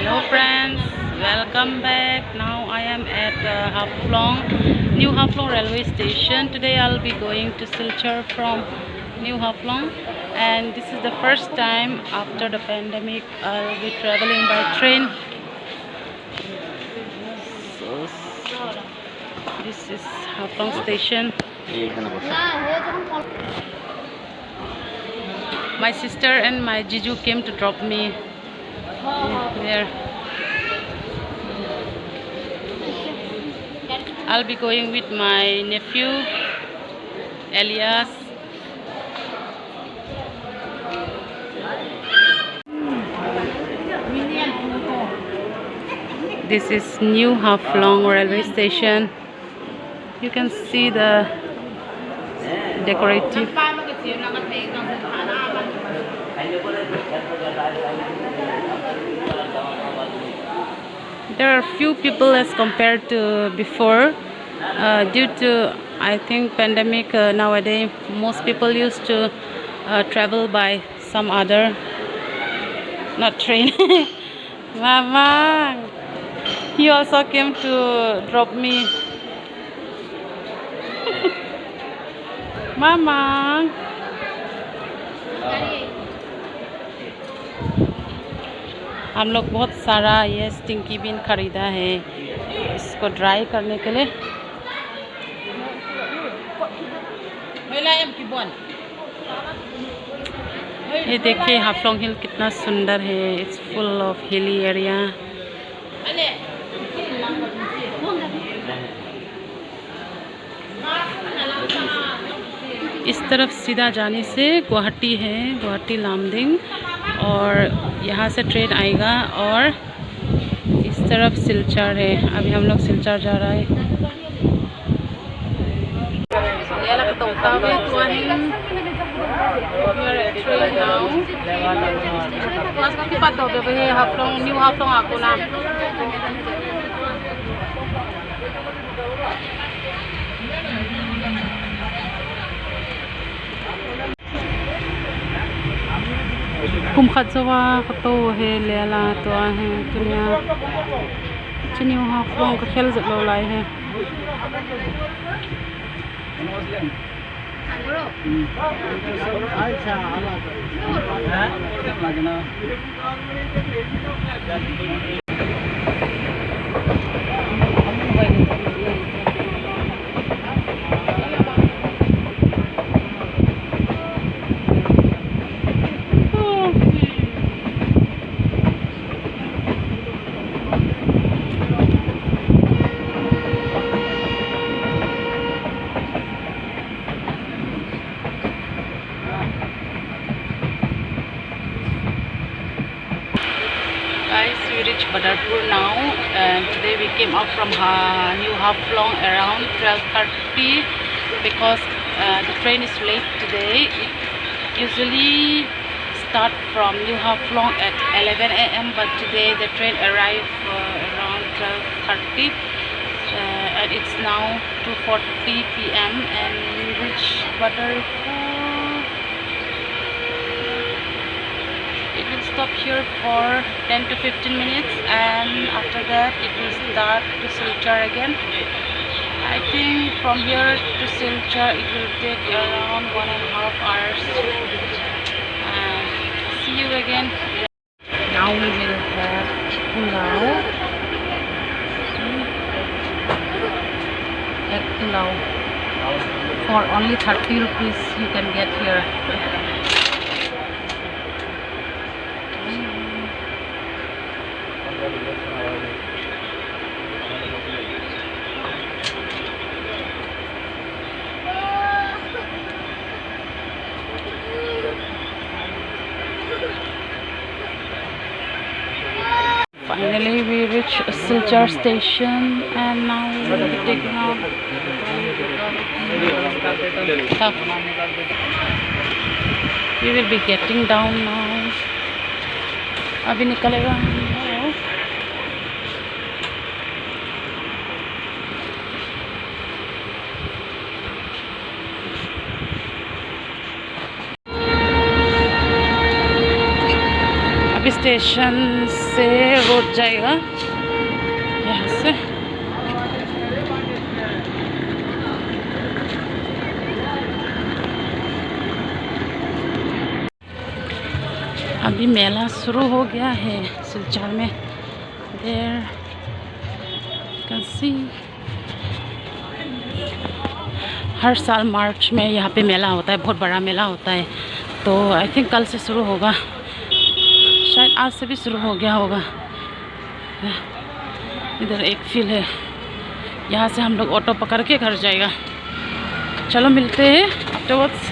Hello friends, welcome back. Now I am at Haflong, New Haflong railway station. Today I'll be going to Silchar from New Haflong, and this is the first time after the pandemic I'll be traveling by train. So this is Haflong station. My sister and my Jiju came to drop me there. I'll be going with my nephew Elias. This is New Haflong railway station. You can see the decorative. There are few people as compared to before, due to I think pandemic. Nowadays most people used to travel by some other, not train. Mama, he also came to drop me. Mama, हम लोग बहुत सारा ये stinky been खरीदा है इसको dry करने के लिए। ये देखिए हाफलोंग हिल कितना सुंदर है। It's full of hilly area. इस तरफ सीधा जाने से गुवाहाटी है, गुवाहाटी लामडिंग, और यहाँ से ट्रेन आएगा, और इस तरफ सिलचर है। अभी हम लोग सिलचर जा रहा है। न्यू हाफलोंग आपको नाम कुम खजवा तो है लेला तो है दुनिया चनियो हाफलोंग का खेल जब लो लाए है। Guys, we reached Badarpur now, and today we came out from New Haflong around 12:30 because the train is late today. It usually start from New Haflong at 11 a.m. but today the train arrived around 12:30, and it's now 2:40 p.m. and we reached Badarpur. It will stop here for 10 to 15 minutes, and after that it will start to Silchar again. I think from here to Silchar it will take around 1.5 hours. And see you again. Now we will have pulao. Egg pulao. For only 30 rupees you can get here. Finally we reach Silchar station, and now we will be taking off. We will be getting down now. अभी निकलेगा। Station से road जाएगा यहाँ से। अभी मेला शुरू हो गया है सिलचर में। देयर कैन सी हर साल मार्च में यहाँ पे मेला होता है, बहुत बड़ा मेला होता है। तो आई थिंक कल से शुरू होगा, शायद आज से भी शुरू हो गया होगा। इधर एक फील्ड है, यहाँ से हम लोग ऑटो पकड़ के घर जाएगा। चलो मिलते हैं आफ्टरवर्ड्स।